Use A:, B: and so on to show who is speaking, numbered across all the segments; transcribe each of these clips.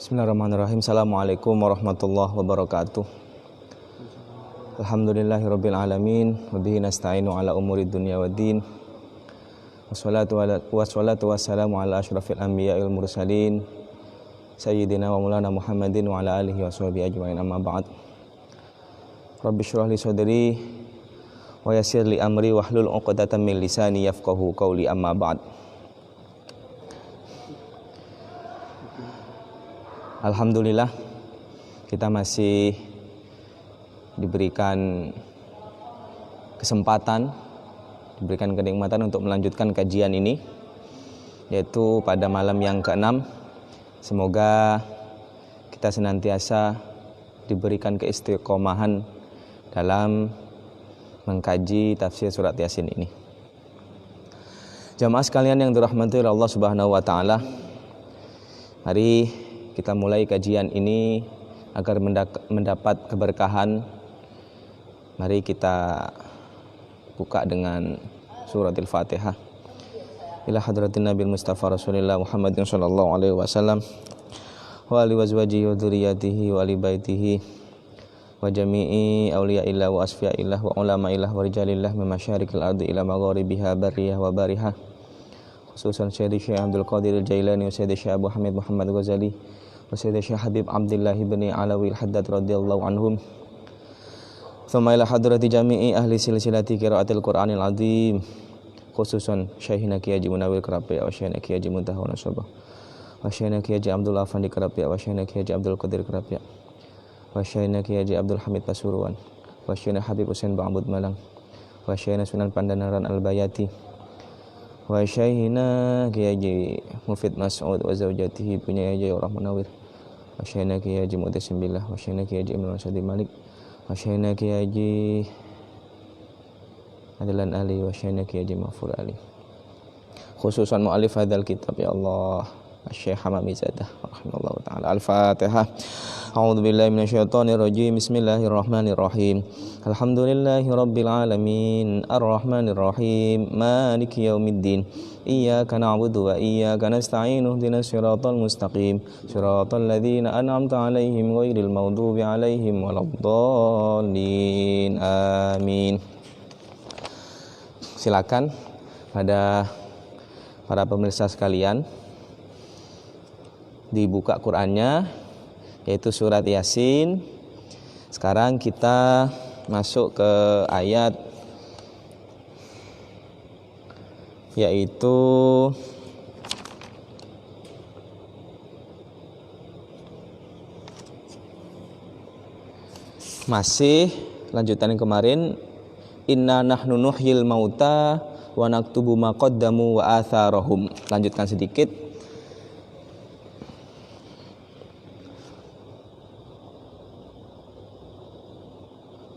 A: Bismillahirrahmanirrahim. Assalamualaikum warahmatullahi wabarakatuh. Alhamdulillahirabbil alamin wa bihi nasta'inu ala umurid dunya waddin. Wassalatu wassalamu ala asyrafil anbiya'i wal mursalin sayyidina wa maulana Muhammadin wa ala alihi wa sahbihi ajmain, amma ba'd. Rabbi shrah li sadri wa yassir li amri wahlul 'uqdatam min lisani yafqahu qawli, amma ba'd. Alhamdulillah, kita masih diberikan kesempatan, diberikan kenikmatan untuk melanjutkan kajian ini, yaitu pada malam yang ke-6. Semoga kita senantiasa diberikan keistiqomahan dalam mengkaji tafsir surat Yasin ini. Jamaah sekalian yang dirahmati oleh Allah Subhanahu wa taala, mari kita mulai kajian ini agar mendapat keberkahan. Mari kita buka dengan surat Al-Fatihah. Ila hadratin Nabi Mustafa Rasulullah Muhammadin sallallahu alaihi wasallam wa ali wazwajihi wa dzurriyyatihi wa ali baitihi wa jami'i awliya'illah wa asfiya'illah wa ulama'illah wa rijalillah min masyariqil ardi ila magharibiha barriyah wa barihah, khususan Syekh Abdul Qadir Al-Jailani wa Syekh Abu Hamid Muhammad Ghazali wa Syekh Habib Abdullah bin Alawi Al-Haddad radhiyallahu anhum. Thumma ila hadrati jami'i ahli silsilati qiraatil Qur'anil azim, khususan Syekhina Kiai Haji Munawwir Kerapiak wa Syekhina Kiai Haji Muntaha Nasabah wa Syekhina Kiai Haji Abdul Afandi Kerapiak wa Syekhina Kiai Haji Abdul Qadir Kerapiak wa Syekhina Kiai Haji Abdul Hamid Pasuruan wa Syekhina Habib Husain Ba'bud Malang wa Syekhina Sunan Pandanaran Al-Bayati wa Syekhina Kiai Haji Mufid Mas'ud wa zaujatihi punya Haji Rahman Munawwir wa Syekhina Kiai Haji Mu'tasim Billah wa Syekhina Kiai Haji Imran Sadi Malik wa Syekhina Kiai Haji Adlan Ali wa Syekhina Kiai Haji Mahfur Ali, khususan mu'alif hadzal kitab ya Allah Syekh Hamami Zadah rahimahullah taala. Al-Fatihah. A'udzu billahi minasyaitonir rajim. Bismillahirrahmanirrahim. Alhamdulillahi rabbil alamin, arrahmanir rahim, maliki yaumiddin. Iyyaka na'budu wa iyyaka nasta'in. Ihdinas siratal mustaqim, siratal ladzina an'amta 'alaihim ghairil maghdubi 'alaihim waladdallin. Amin. Silakan pada para pemirsa sekalian dibuka Qur'annya, yaitu surat Yasin. Sekarang kita masuk ke ayat yaitu masih lanjutan yang kemarin, inna nahnu nuhyil mauta wa naktubu ma qaddamu wa atharahum. Lanjutkan sedikit.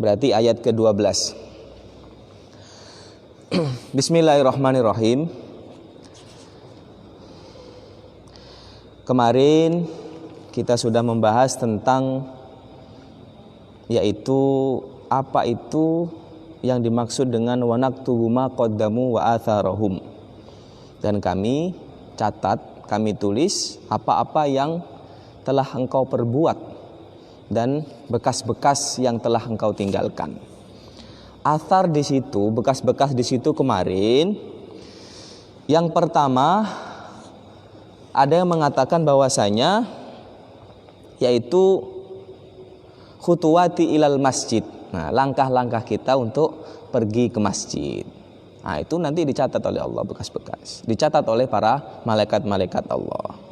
A: Berarti ayat ke-12. Bismillahirrahmanirrahim. Kemarin kita sudah membahas tentang yaitu apa itu yang dimaksud dengan wa naktubu ma qaddamu wa atharahum. Dan kami catat, kami tulis apa-apa yang telah engkau perbuat dan bekas-bekas yang telah engkau tinggalkan. Athar di situ, bekas-bekas di situ kemarin, yang pertama ada yang mengatakan bahwasanya yaitu khutuwati ilal masjid. Nah, langkah-langkah kita untuk pergi ke masjid. Nah, itu nanti dicatat oleh Allah, bekas-bekas. Dicatat oleh para malaikat-malaikat Allah.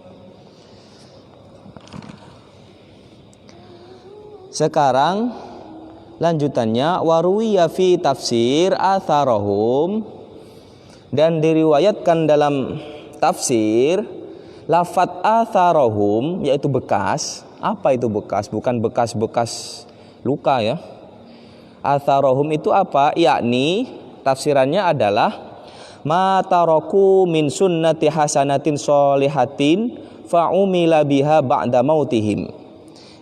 A: Sekarang lanjutannya, waruwiya fi tafsir atharahum, dan diriwayatkan dalam tafsir lafadz atharahum yaitu bekas. Apa itu bekas? Bukan bekas-bekas luka ya. Atharahum itu apa? Yakni tafsirannya adalah ma taraku min sunnati hasanatin sholihatin fa'umila biha ba'da mautihim,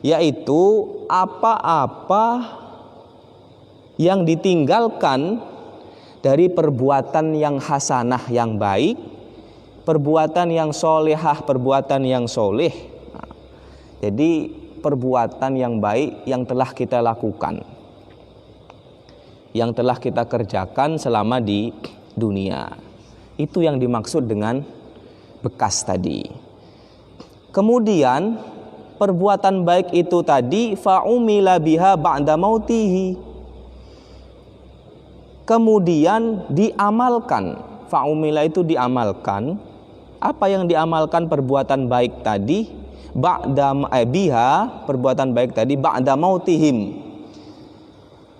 A: yaitu apa-apa yang ditinggalkan dari perbuatan yang hasanah, yang baik, perbuatan yang solehah, perbuatan yang soleh, Jadi perbuatan yang baik yang telah kita lakukan, yang telah kita kerjakan selama di dunia. Itu yang dimaksud dengan bekas tadi. Kemudian perbuatan baik itu tadi fa'umila biha ba'da mautihi. Kemudian diamalkan. Fa'umila itu diamalkan. Apa yang diamalkan perbuatan baik tadi? Ba'da biha, perbuatan baik tadi ba'da mautihim.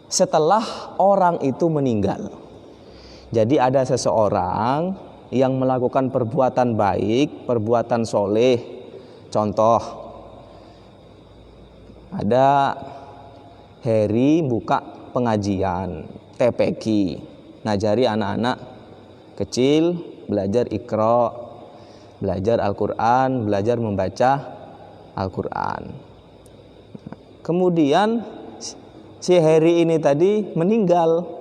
A: Setelah orang itu meninggal. Jadi ada seseorang yang melakukan perbuatan baik, perbuatan soleh. Contoh, ada Heri buka pengajian TPQ, ngajari anak-anak kecil belajar Iqra, belajar Al-Quran, belajar membaca Al-Quran. Kemudian si Heri ini tadi meninggal.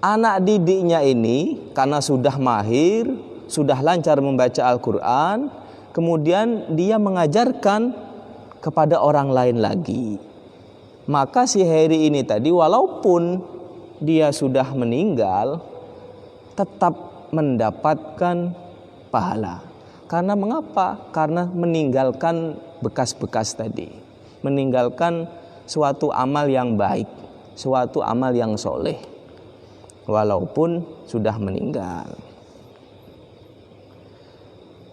A: Anak didiknya ini karena sudah mahir, sudah lancar membaca Al-Quran, kemudian dia mengajarkan kepada orang lain lagi. Maka si Heri ini tadi walaupun dia sudah meninggal, tetap mendapatkan pahala. Karena mengapa? Karena meninggalkan bekas-bekas tadi, meninggalkan suatu amal yang baik, suatu amal yang soleh, walaupun sudah meninggal.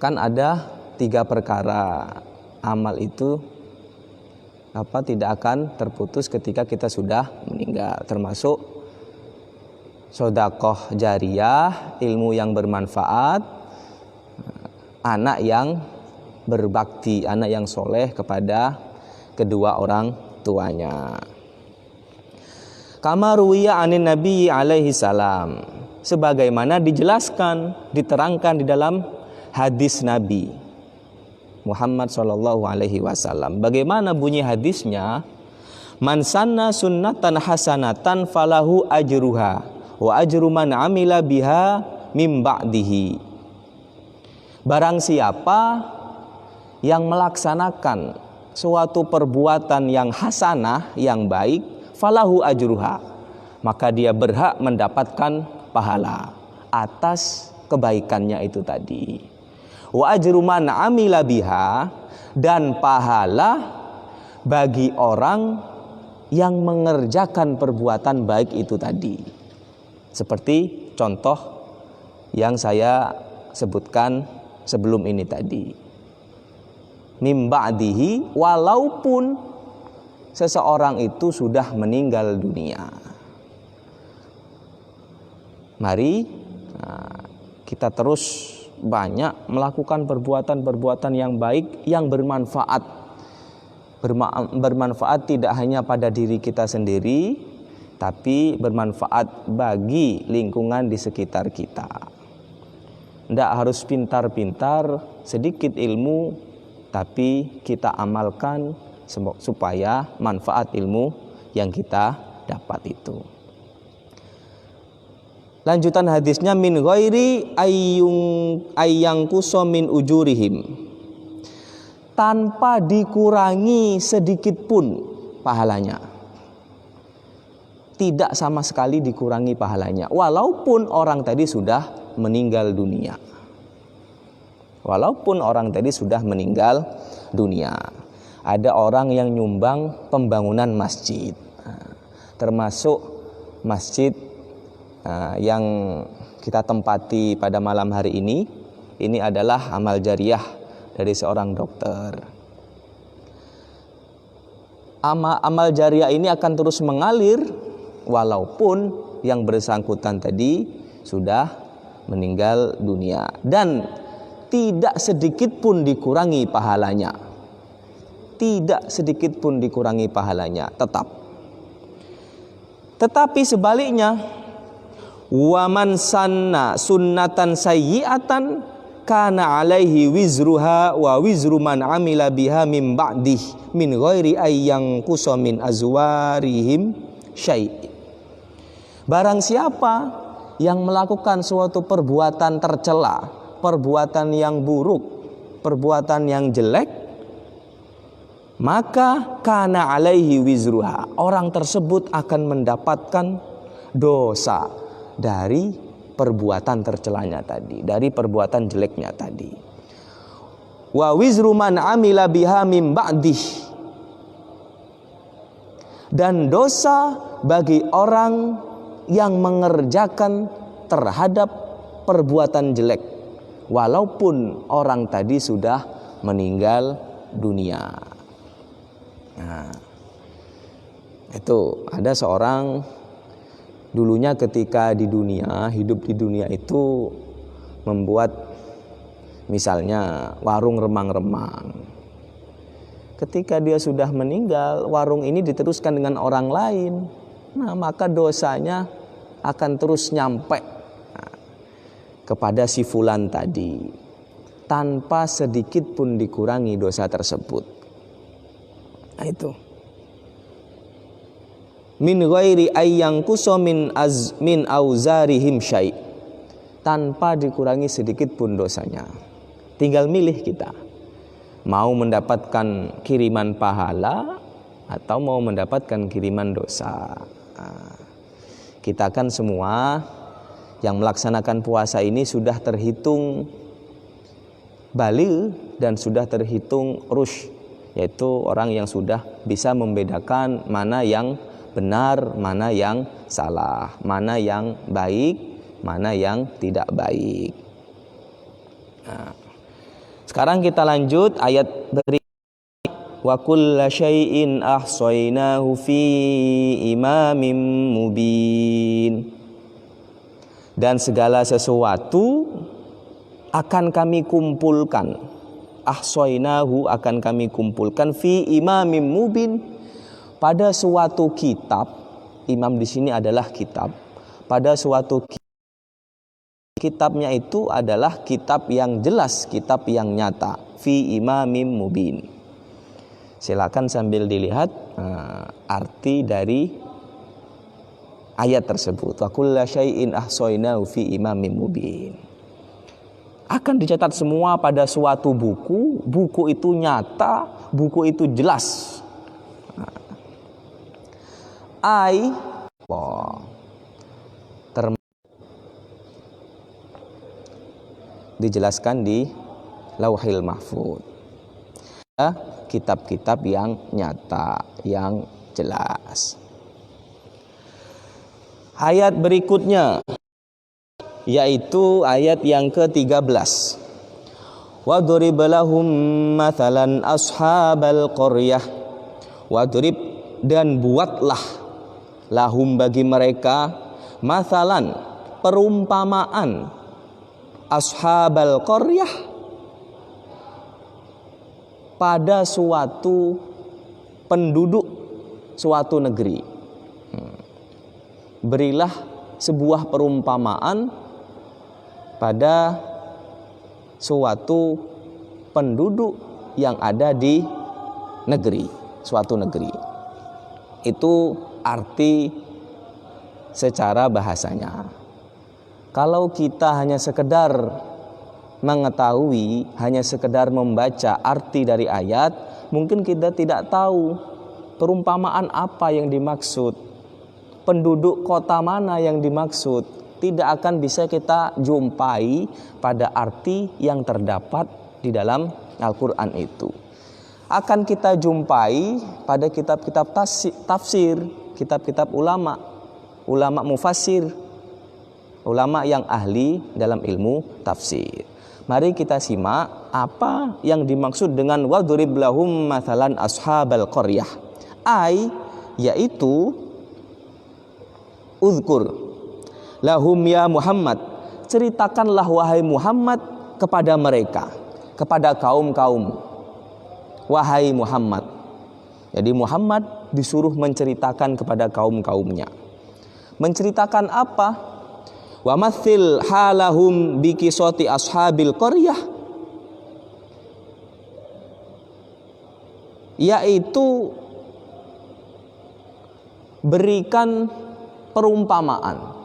A: Kan ada 3 perkara amal itu tidak akan terputus ketika kita sudah meninggal, termasuk sedekah jariyah, ilmu yang bermanfaat, anak yang berbakti, anak yang soleh kepada kedua orang tuanya. Kama ruwiya anin Nabi alaihi salam, sebagaimana dijelaskan, diterangkan di dalam hadis Nabi Muhammad sallallahu alaihi wasallam. Bagaimana bunyi hadisnya? Man sanna sunnatan hasanatan falahu ajruha wa ajru man amila biha mim ba'dihi. Barang siapa yang melaksanakan suatu perbuatan yang hasanah, yang baik, falahu ajruha, maka dia berhak mendapatkan pahala atas kebaikannya itu tadi. Wa ajru man amila biha, dan pahala bagi orang yang mengerjakan perbuatan baik itu tadi. Seperti contoh yang saya sebutkan sebelum ini tadi. Mim ba'dihi, walaupun seseorang itu sudah meninggal dunia. Mari kita terus banyak melakukan perbuatan-perbuatan yang baik, yang bermanfaat. Bermanfaat tidak hanya pada diri kita sendiri, tapi bermanfaat bagi lingkungan di sekitar kita. Tidak harus pintar-pintar, sedikit ilmu, tapi kita amalkan supaya manfaat ilmu yang kita dapat itu. Lanjutan hadisnya, min ghairi ayyangkusa min ujurihim, tanpa dikurangi sedikit pun pahalanya. Tidak sama sekali dikurangi pahalanya, walaupun orang tadi sudah meninggal dunia. Walaupun orang tadi sudah meninggal dunia. Ada orang yang nyumbang pembangunan masjid, termasuk masjid yang kita tempati pada malam hari ini. Ini adalah amal jariyah dari seorang dokter. Amal jariyah ini akan terus mengalir walaupun yang bersangkutan tadi sudah meninggal dunia, dan tidak sedikit pun dikurangi pahalanya. Tidak sedikit pun dikurangi pahalanya, tetap. Tetapi sebaliknya, wa man sanna sunnatan sayyi'atan kana alaihi wizruha wa wizru man amila biha min ba'dih min ghairi ayyang qusa min azwarihim syai'. Barang siapa yang melakukan suatu perbuatan tercela, perbuatan yang buruk, perbuatan yang jelek, maka kana alaihi wizruha, orang tersebut akan mendapatkan dosa dari perbuatan tercelanya tadi, dari perbuatan jeleknya tadi. Wa wizru man amila biha mim ba'dih, dan dosa bagi orang yang mengerjakan terhadap perbuatan jelek walaupun orang tadi sudah meninggal dunia. Nah, itu ada seorang dulunya ketika di dunia, hidup di dunia itu membuat misalnya warung remang-remang. Ketika dia sudah meninggal, warung ini diteruskan dengan orang lain. Nah, maka dosanya akan terus nyampe kepada si fulan tadi, tanpa sedikit pun dikurangi dosa tersebut. Nah, itu. Min ghairi ayyangkuso min auzarihim syai', tanpa dikurangi sedikit pun dosanya. Tinggal milih kita, mau mendapatkan kiriman pahala atau mau mendapatkan kiriman dosa. Nah, kita kan semua yang melaksanakan puasa ini sudah terhitung baligh dan sudah terhitung rushd, yaitu orang yang sudah bisa membedakan mana yang benar, mana yang salah, mana yang baik, mana yang tidak baik. Nah, sekarang kita lanjut ayat berikutnya. Wa kulla syai'in ahsaynahu fi imamin mubin. Dan segala sesuatu akan kami kumpulkan, ahsaynahu akan kami kumpulkan, fi imamin mubin, pada suatu kitab. Imam di sini adalah kitab. Pada suatu kitabnya itu adalah kitab yang jelas, kitab yang nyata, fi imamin mubin. Silakan sambil dilihat arti dari ayat tersebut. Wa kulla syai'in ahsaynahu fi imamin mubin. Akan dicatat semua pada suatu buku. Buku itu nyata, buku itu jelas. Dijelaskan di Lauhil Mahfuz. Kitab-kitab yang nyata, yang jelas. Ayat berikutnya yaitu ayat yang ke-13. Wadrib lahum mathalan ashabal qaryah. Wadrib, dan buatlah lahum bagi mereka mathalan, perumpamaan, ashabal qaryah, pada suatu penduduk suatu negeri. Berilah sebuah perumpamaan pada suatu penduduk yang ada di negeri, suatu negeri. Itu arti secara bahasanya. Kalau kita hanya sekedar mengetahui, hanya sekedar membaca arti dari ayat, mungkin kita tidak tahu perumpamaan apa yang dimaksud, penduduk kota mana yang dimaksud. Tidak akan bisa kita jumpai pada arti yang terdapat di dalam Al-Quran itu. Akan kita jumpai pada kitab-kitab tafsir, kitab-kitab ulama mufassir, ulama yang ahli dalam ilmu tafsir. Mari kita simak apa yang dimaksud dengan wadrib lahum mathalan ashabal qaryah. Yaitu uzkur lahum ya Muhammad, ceritakanlah wahai Muhammad kepada mereka, kepada kaum-kaum. Wahai Muhammad. Jadi Muhammad disuruh menceritakan kepada kaum-kaumnya. Menceritakan apa? Wa mathil halahum bikisoti ashabil qaryah, yaitu berikan perumpamaan,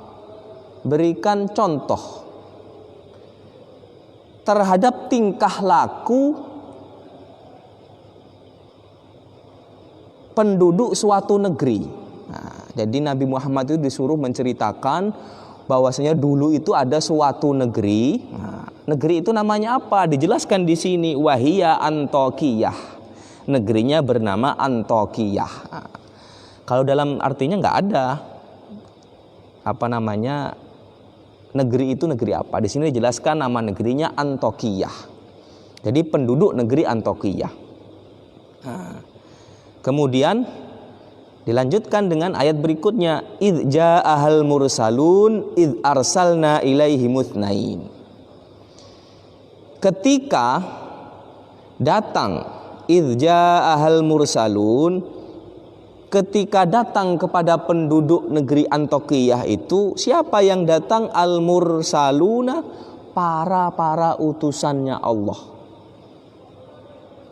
A: berikan contoh terhadap tingkah laku penduduk suatu negeri. Nah, jadi Nabi Muhammad itu disuruh menceritakan bahwasanya dulu itu ada suatu negeri. Nah, negeri itu namanya apa? Dijelaskan di sini, wahia Antokiyah. Negerinya bernama Antokiyah. Nah, kalau dalam artinya nggak ada negeri itu negeri apa. Di sini dijelaskan nama negerinya Antokiyah. Jadi penduduk negeri Antokiyah. Nah, kemudian dilanjutkan dengan ayat berikutnya, idz ja'ahal mursalun idz arsalna ilaihi mutsnain. Ketika datang idz ja'ahal mursalun, ketika datang kepada penduduk negeri Antokiyah itu, siapa yang datang? Al mursaluna, para utusannya Allah.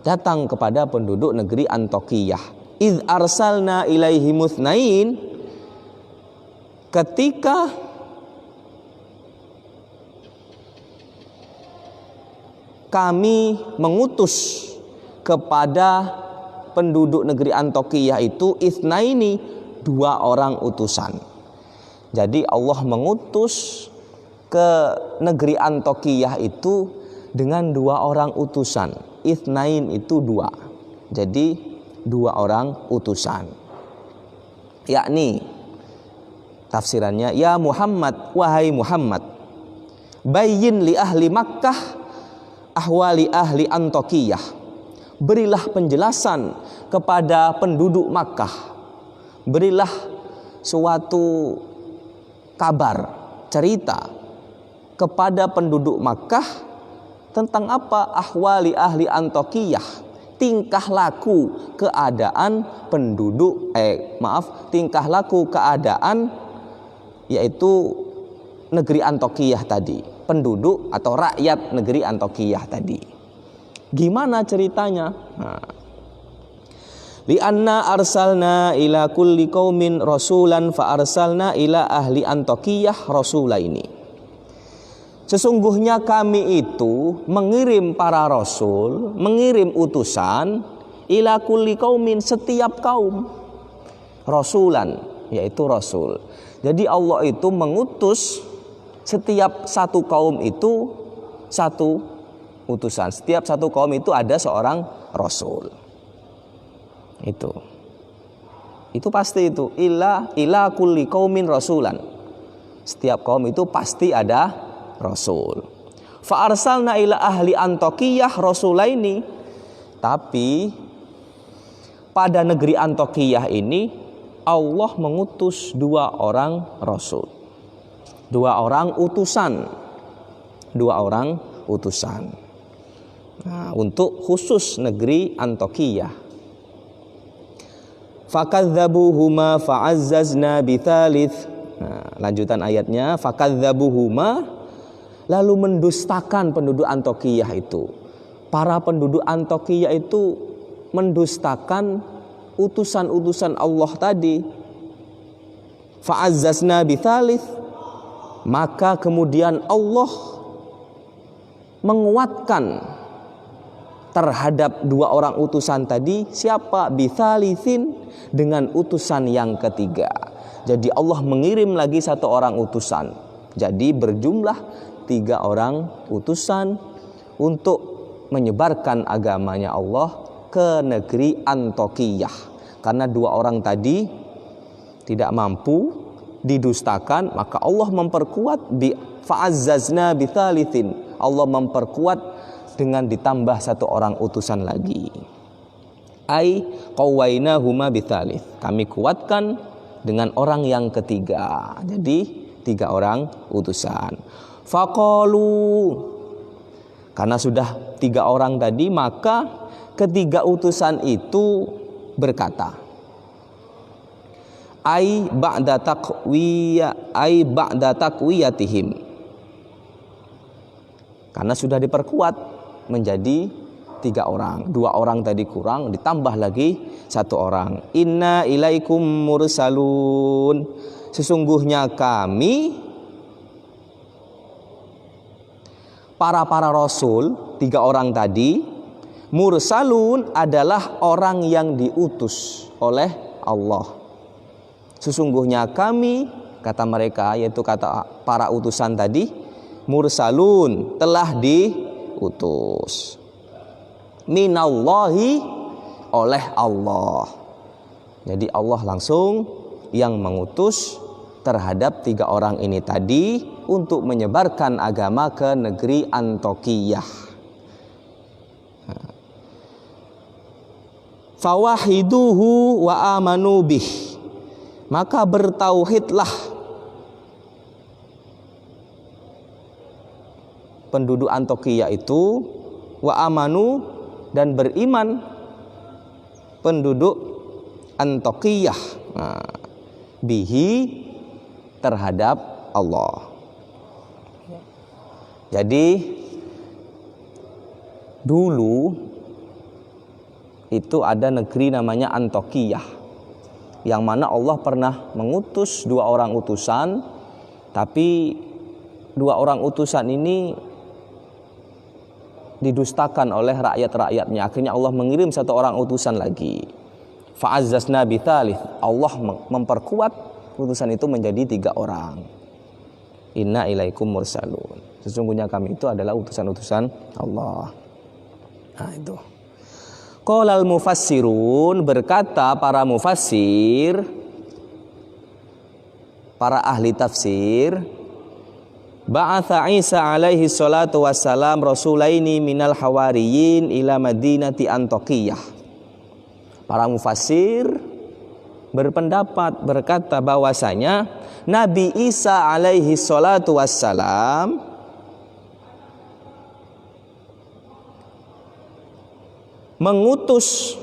A: Datang kepada penduduk negeri Antokiyah. Idz arsalna ilaihi mutsnain, ketika kami mengutus kepada penduduk negeri Antokiyah itu itsnaini, 2 orang utusan. Jadi Allah mengutus ke negeri Antokiyah itu dengan 2 orang utusan. Itsnain itu 2. Jadi 2 orang utusan. Yakni tafsirannya, ya Muhammad, wahai Muhammad, bayyin li ahli Makkah ahwali ahli Antokiyah. Berilah penjelasan kepada penduduk Makkah. Berilah suatu kabar, cerita kepada penduduk Makkah tentang apa? Ahwali ahli Antokiyah, tingkah laku keadaan penduduk tingkah laku keadaan yaitu negeri Antokiyah tadi, penduduk atau rakyat negeri Antokiyah tadi. Gimana ceritanya? Lianna arsalna ila kulli qaumin rasulan fa arsalna ila ahli Antokiyah rasulaini. Sesungguhnya kami itu mengirim para rasul, mengirim utusan ila kulli qaumin, setiap kaum, rasulan, yaitu rasul. Jadi Allah itu mengutus setiap satu kaum itu satu utusan. Setiap satu kaum itu ada seorang rasul. Itu pasti itu. Ila kulli qaumin rasulan. Setiap kaum itu pasti ada rasul. Fa arsalna ila ahli Antokiyah rasulaini. Tapi pada negeri Antokiyah ini Allah mengutus 2 orang rasul. 2 orang utusan. 2 orang utusan. Nah, untuk khusus negeri Antokiyah. Fakadzabuhuma fa'azzazna bitsalits. Nah, lanjutan ayatnya, fakadzabuhuma, lalu mendustakan penduduk Antokiyah itu. Para penduduk Antokiyah itu mendustakan utusan-utusan Allah tadi. Fa'azzazna bitsalits, maka kemudian Allah menguatkan terhadap 2 orang utusan tadi. Siapa? Bitsalitsin, dengan utusan yang ketiga. Jadi Allah mengirim lagi 1 orang utusan. Jadi berjumlah 3 orang utusan untuk menyebarkan agamanya Allah ke negeri Antokiyah. Karena 2 orang tadi tidak mampu, didustakan, maka Allah memperkuat fa'azzazna bitsalitsin. Allah memperkuat dengan ditambah 1 orang utusan lagi. Ai qawainahuma bitsalits, kami kuatkan dengan orang yang ketiga. Jadi 3 orang utusan. Faqalu, karena sudah 3 orang tadi, maka ketiga utusan itu berkata, ai ba'da taqwiyatihim, karena sudah diperkuat menjadi 3 orang. 2 orang tadi kurang, ditambah lagi 1 orang. Inna ilaikum mursalun, sesungguhnya kami para rasul 3 orang tadi Mursalun adalah orang yang diutus oleh Allah. Sesungguhnya kami, kata mereka, yaitu kata para utusan tadi, mursalun, telah diutus. Minallahi, oleh Allah. Jadi Allah langsung yang mengutus terhadap 3 orang ini tadi untuk menyebarkan agama ke negeri Antokiyah. Fawahiduhu wa amanu bih, maka bertauhidlah penduduk Antokiyah itu, wa amanu, dan beriman penduduk Antokiyah bihi, terhadap Allah. Jadi dulu itu ada negeri namanya Antokiyah, yang mana Allah pernah mengutus 2 orang utusan, tapi 2 orang utusan ini didustakan oleh rakyat-rakyatnya. Akhirnya Allah mengirim 1 orang utusan lagi. Fa'azzazna bithalith, Allah memperkuat utusan itu menjadi 3 orang. Inna ilaikum mursalun, sesungguhnya kami itu adalah utusan-utusan Allah. Nah itu. Qolal mufassirun, berkata para mufassir, para ahli tafsir, ba'atha Isa alaihi salatu wassalam rasulaini minal hawariyin ila madinati Antokiyah. Para mufassir berpendapat, berkata bahwasanya Nabi Isa alaihi salatu wassalam mengutus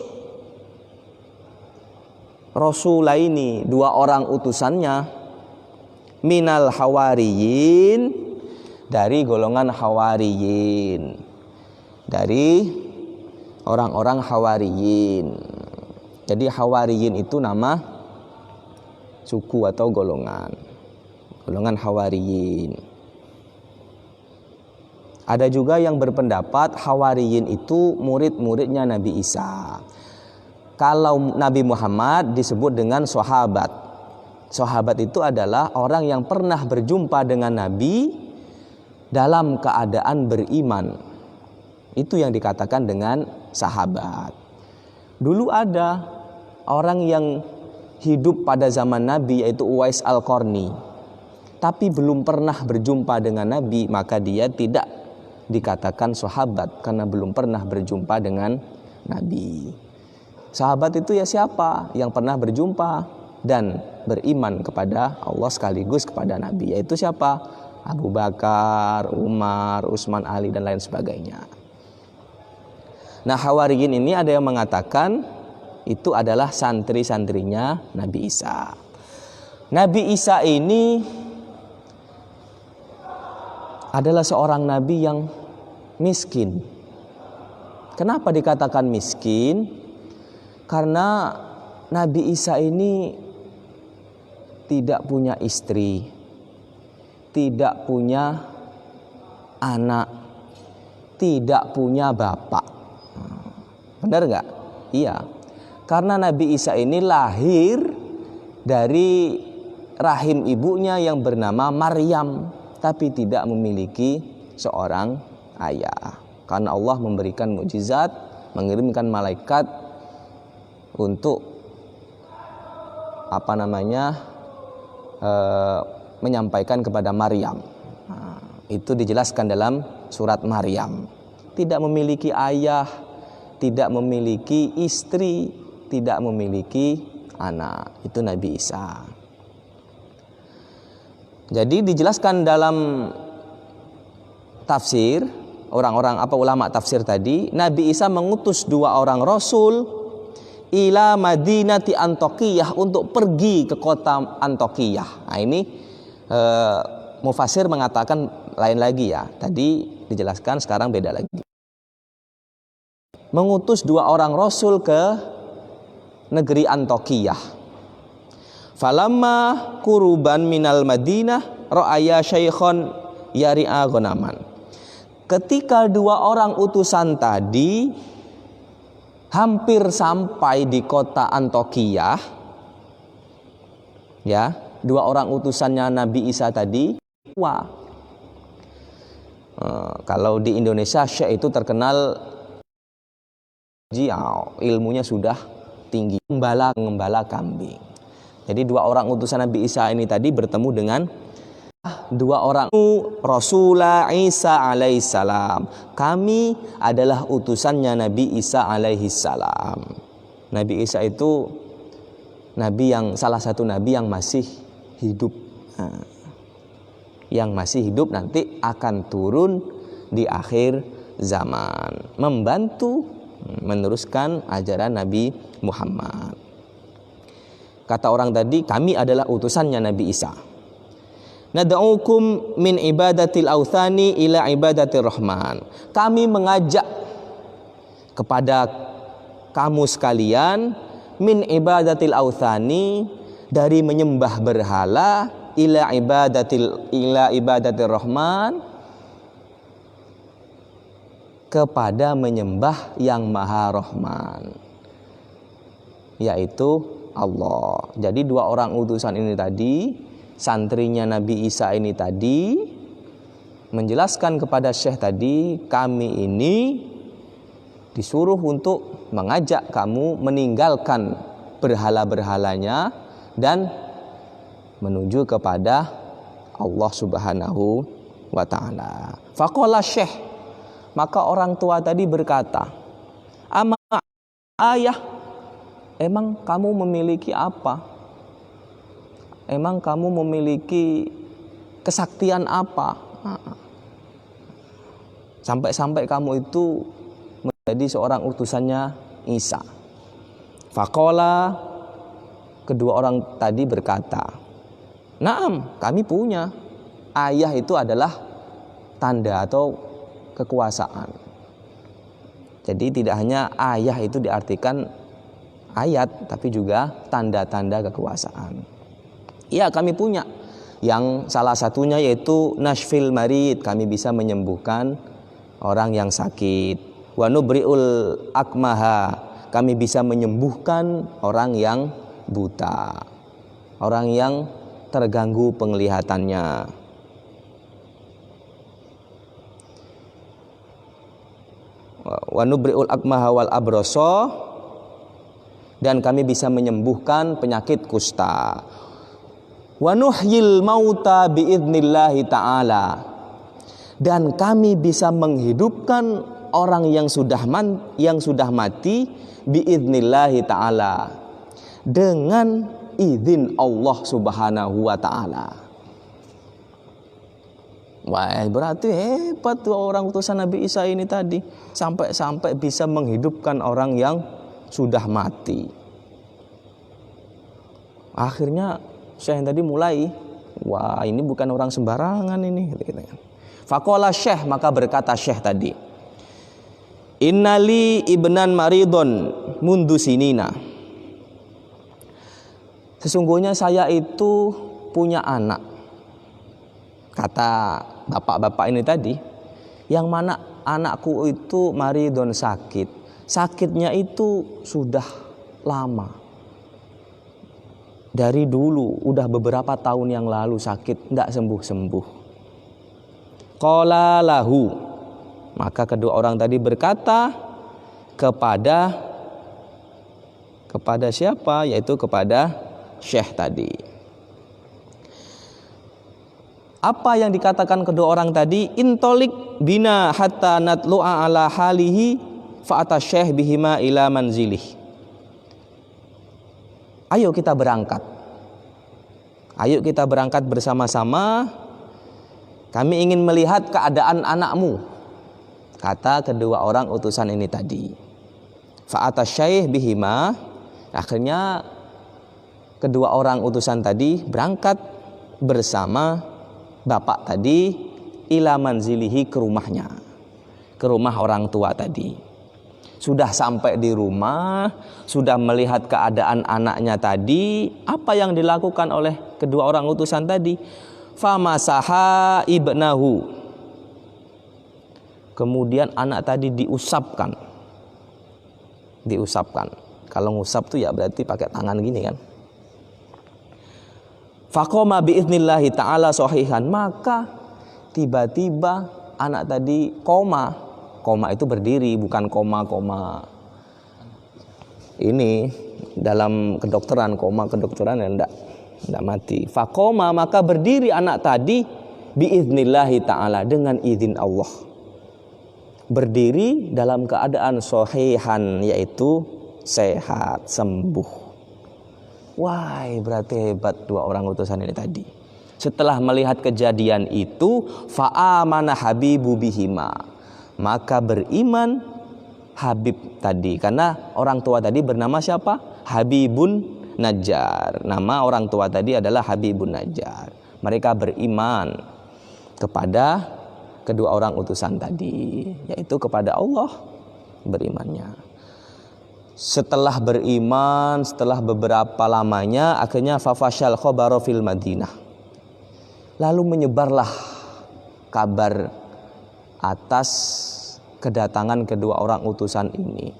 A: rasulaini, 2 orang utusannya, minal hawariyin, dari golongan hawariyin, dari orang-orang hawariyin. Jadi hawariyin itu nama suku atau golongan hawariyin. Ada juga yang berpendapat hawariyin itu murid-muridnya Nabi Isa. Kalau Nabi Muhammad disebut dengan sahabat. Sahabat itu adalah orang yang pernah berjumpa dengan Nabi dalam keadaan beriman. Itu yang dikatakan dengan sahabat. Dulu ada orang yang hidup pada zaman Nabi, yaitu Uwais Al-Qarni, tapi belum pernah berjumpa dengan Nabi, maka dia tidak dikatakan sahabat karena belum pernah berjumpa dengan Nabi. Sahabat itu ya siapa? Yang pernah berjumpa dan beriman kepada Allah sekaligus kepada Nabi, yaitu siapa? Abu Bakar, Umar, Utsman, Ali, dan lain sebagainya. Nah, hawariyin ini ada yang mengatakan itu adalah santri-santrinya Nabi Isa. Nabi Isa ini adalah seorang nabi yang miskin. Kenapa dikatakan miskin? Karena Nabi Isa ini tidak punya istri, tidak punya anak, tidak punya bapak. Benar nggak? Iya. Karena Nabi Isa ini lahir dari rahim ibunya yang bernama Maryam, tapi tidak memiliki seorang ayah. Karena Allah memberikan mukjizat, mengirimkan malaikat untuk menyampaikan kepada Maryam. Itu dijelaskan dalam surat Maryam. Tidak memiliki ayah, tidak memiliki istri, tidak memiliki anak. Itu Nabi Isa. Jadi dijelaskan dalam tafsir ulama tafsir tadi, Nabi Isa mengutus 2 orang rasul ila madinati Antokiyah, untuk pergi ke kota Antokiyah. Nah ini mufasir mengatakan lain lagi ya. Tadi dijelaskan, sekarang beda lagi. Mengutus 2 orang rasul ke negeri Antokiyah. Falamma kuruban minal Madinah ra'aya syaikhon yari'a ghanaman. Ketika 2 orang utusan tadi hampir sampai di kota Antioquia, ya, dua orang utusannya Nabi Isa tadi. Wah, kalau di Indonesia Syekh itu terkenal ilmunya sudah tinggi, ngembala kambing. Jadi dua orang utusan Nabi Isa ini tadi bertemu dengan dua orang Rasulullah Isa alaihissalam. Kami adalah utusannya Nabi Isa alaihissalam. Nabi Isa itu nabi yang salah satu nabi yang masih hidup. Yang masih hidup nanti akan turun di akhir zaman, membantu meneruskan ajaran Nabi Muhammad. Kata orang tadi, kami adalah utusannya Nabi Isa. Nad'ukum min ibadatil authani ila ibadatir rahman. Kami mengajak kepada kamu sekalian min ibadatil authani, dari menyembah berhala, ila ibadatir rahman, kepada menyembah yang Maha Rahman, yaitu Allah. Jadi dua orang utusan ini tadi, santrinya Nabi Isa ini tadi, menjelaskan kepada Syekh tadi, kami ini disuruh untuk mengajak kamu meninggalkan berhala-berhalanya dan menuju kepada Allah Subhanahu wa ta'ala. Faqala Syekh, maka orang tua tadi berkata, ama ayah, emang kamu memiliki apa? Emang kamu memiliki kesaktian apa? Sampai-sampai kamu itu menjadi seorang utusannya Isa. Faqala, kedua orang tadi berkata, naam, kami punya. Ayah itu adalah tanda atau kekuasaan. Jadi tidak hanya ayah itu diartikan ayat, tapi juga tanda-tanda kekuasaan. Ya, kami punya. Yang salah satunya yaitu nashfil marid, kami bisa menyembuhkan orang yang sakit. Wa nubriul akmaha, kami bisa menyembuhkan orang yang buta, orang yang terganggu penglihatannya. Wa nubriul akmaha wal abroso, dan kami bisa menyembuhkan penyakit kusta. Wa nuhyil mauta biidnillahi ta'ala, dan kami bisa menghidupkan orang yang sudah mati biidnillahi ta'ala, dengan izin Allah Subhanahu wa ta'ala. Wah, berarti hebat tuh orang utusan Nabi Isa ini tadi, sampai bisa menghidupkan orang yang sudah mati. Akhirnya Syekh tadi mulai, wah ini bukan orang sembarangan ini. Faqala Syekh, maka berkata Syekh tadi, innali ibnan maridon mundu sinina. Sesungguhnya saya itu punya anak. Kata bapak-bapak ini tadi, yang mana anakku itu maridon sakit. Sakitnya itu sudah lama. Dari dulu, udah beberapa tahun yang lalu sakit, nggak sembuh-sembuh. Qala lahu, maka kedua orang tadi berkata kepada siapa? Yaitu kepada Syekh tadi. Apa yang dikatakan kedua orang tadi? Intolik bina hatta natlu'a ala halihi fa'ata Syekh bihima ila manzilih. Ayo kita berangkat. Ayo kita berangkat bersama-sama. Kami ingin melihat keadaan anakmu, kata kedua orang utusan ini tadi. Fa'ata Syekh bihima. Akhirnya kedua orang utusan tadi berangkat bersama bapak tadi ila manzilihi, ke rumahnya, ke rumah orang tua tadi. Sudah sampai di rumah, sudah melihat keadaan anaknya tadi, apa yang dilakukan oleh kedua orang utusan tadi? Famasaha ibnahu. Kemudian anak tadi diusapkan diusapkan. Kalau ngusap tuh ya berarti pakai tangan gini kan. Faqoma biiznillahi ta'ala sahihan, maka tiba-tiba anak tadi koma. Koma itu berdiri, bukan koma ini dalam kedokteran. Koma kedokteran ya enggak mati. Faqoma, maka berdiri anak tadi biiznillahi ta'ala, dengan izin Allah. Berdiri dalam keadaan sahihan, yaitu sehat, sembuh. Wah, berarti hebat dua orang utusan ini tadi. Setelah melihat kejadian itu, fa'amana habibu bihima, maka beriman Habib tadi. Karena orang tua tadi bernama siapa? Habibun Najjar. Nama orang tua tadi adalah Habibun Najjar. Mereka beriman kepada kedua orang utusan tadi, yaitu kepada Allah berimannya. Setelah beriman, setelah beberapa lamanya, akhirnya fafashal khobaru fil Madinah. Lalu menyebarlah kabar atas kedatangan kedua orang utusan ini,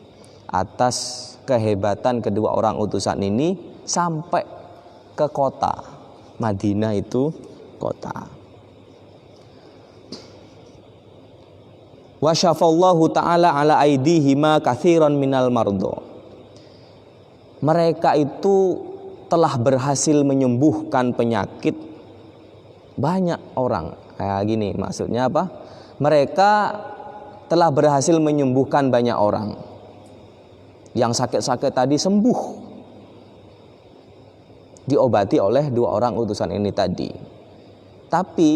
A: atas kehebatan kedua orang utusan ini sampai ke kota Madinah, itu kota. Wa syafallahu ta'ala ala aidihima katsiran minal mardo. Mereka itu telah berhasil menyembuhkan penyakit banyak orang. Kayak gini, maksudnya apa? Mereka telah berhasil menyembuhkan banyak orang. Yang sakit-sakit tadi sembuh, diobati oleh dua orang utusan ini tadi. Tapi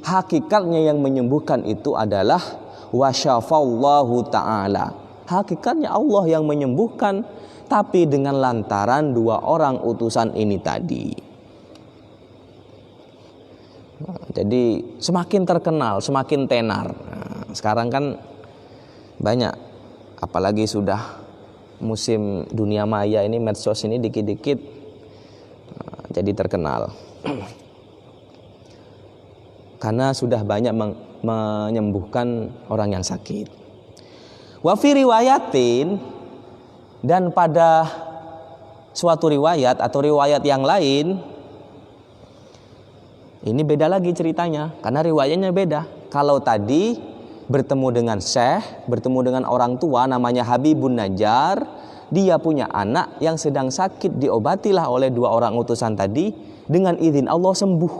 A: hakikatnya yang menyembuhkan itu adalah wasyafallahu ta'ala. Hakikatnya Allah yang menyembuhkan, tapi dengan lantaran dua orang utusan ini tadi. Jadi semakin terkenal, semakin tenar. Sekarang kan banyak, apalagi sudah musim dunia maya ini, medsos ini dikit-dikit jadi terkenal. Karena sudah banyak menyembuhkan orang yang sakit. Wa fi riwayatin, dan pada suatu riwayat atau riwayat yang lain, ini beda lagi ceritanya, karena riwayatnya beda. Kalau tadi bertemu dengan syekh, bertemu dengan orang tua namanya Habibun Najjar, dia punya anak yang sedang sakit, diobatilah oleh dua orang utusan tadi, dengan izin Allah sembuh.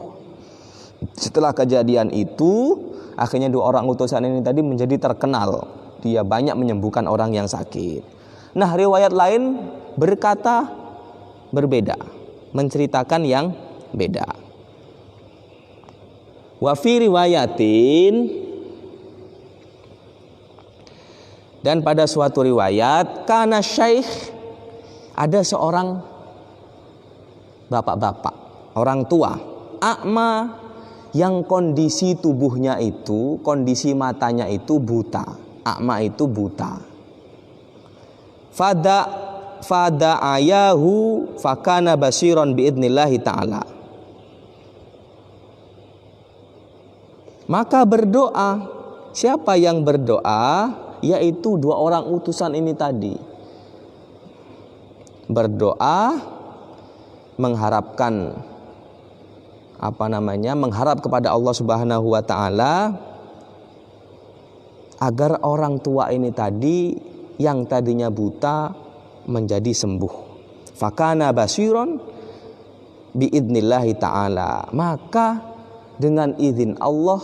A: Setelah kejadian itu, akhirnya dua orang utusan ini tadi menjadi terkenal, dia banyak menyembuhkan orang yang sakit. Nah, riwayat lain berkata berbeda, menceritakan yang beda. Wa fi riwayatin, dan pada suatu riwayat, kana syekh, ada seorang bapak-bapak, orang tua, a'ma, yang kondisi tubuhnya itu, kondisi matanya itu buta. A'ma itu buta. Fada ayahu fakana basiron biidnillahi ta'ala. Maka berdoa, siapa yang berdoa? Yaitu dua orang utusan ini tadi. Berdoa mengharapkan mengharap kepada Allah Subhanahu wa taala agar orang tua ini tadi yang tadinya buta menjadi sembuh. Fakana basiron biidnillahi ta'ala. Maka dengan izin Allah,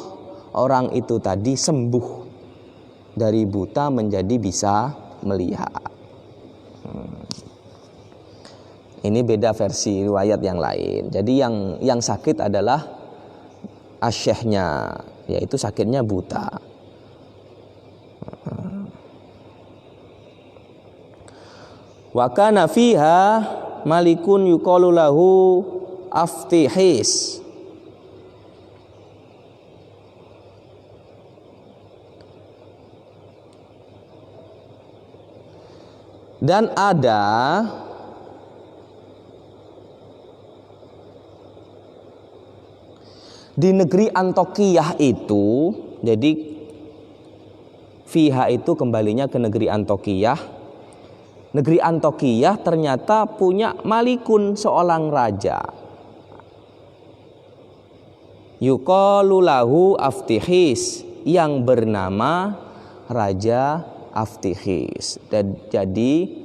A: orang itu tadi sembuh dari buta menjadi bisa melihat. Ini beda versi riwayat yang lain. Jadi yang sakit adalah asyikhnya, yaitu sakitnya buta. Wa kana fiha malikun yuqalu lahu Aftihis. Dan ada di negeri Antokiyah itu, jadi fiha itu kembalinya ke negeri Antokiyah. negeri Antokiyah ternyata punya malikun, seorang raja. Yuqalu lahu Aftihis, yang bernama Raja Aftihis. Dan jadi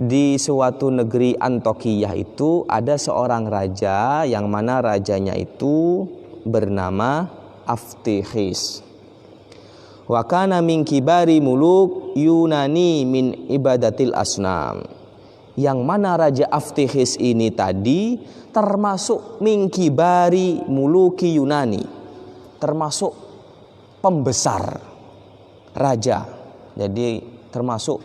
A: di suatu negeri Antokiyah itu ada seorang raja, yang mana rajanya itu bernama Aftihis. Wa kana min kibari muluk Yunani min ibadatil asnam. Yang mana Raja Aftihis ini tadi termasuk min kibari muluki Yunani, termasuk pembesar raja. Jadi termasuk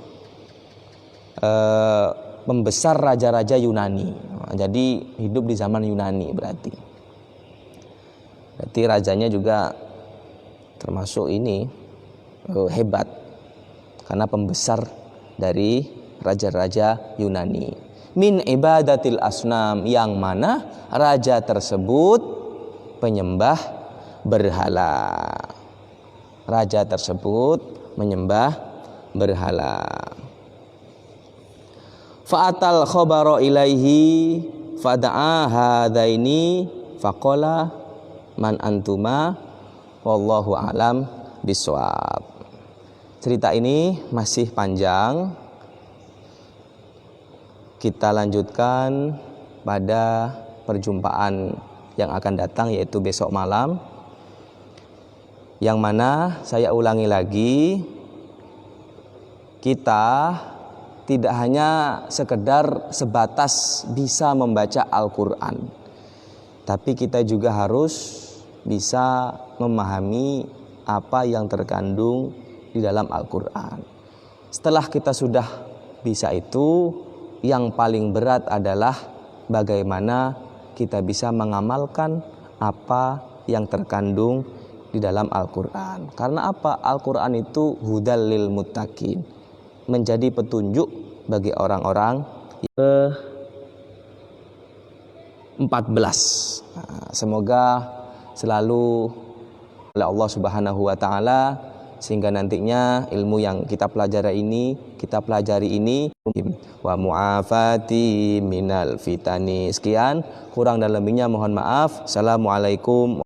A: pembesar raja-raja Yunani. Jadi hidup di zaman Yunani berarti rajanya juga termasuk ini hebat, karena pembesar dari raja-raja Yunani. Min ibadatil asnam, yang mana raja tersebut penyembah berhala. Raja tersebut menyembah berhala. Fa'atal khabara ilaihi fada'a hadaini faqala man antuma wallahu alam biswab. Cerita ini masih panjang. Kita lanjutkan pada perjumpaan yang akan datang, yaitu besok malam. Yang mana saya ulangi lagi, kita tidak hanya sekedar sebatas bisa membaca Al-Quran, tapi kita juga harus bisa memahami apa yang terkandung di dalam Al-Quran. Setelah kita sudah bisa itu, yang paling berat adalah bagaimana kita bisa mengamalkan apa yang terkandung di dalam Al-Quran. Karena apa? Al-Quran itu hudal lil muttaqin, menjadi petunjuk bagi orang-orang. 14. Semoga selalu oleh Allah Subhanahu wa taala, sehingga nantinya ilmu yang kita pelajari ini wa mu'afati minal fitani. Sekian, kurang dan lebihnya mohon maaf. Assalamualaikum.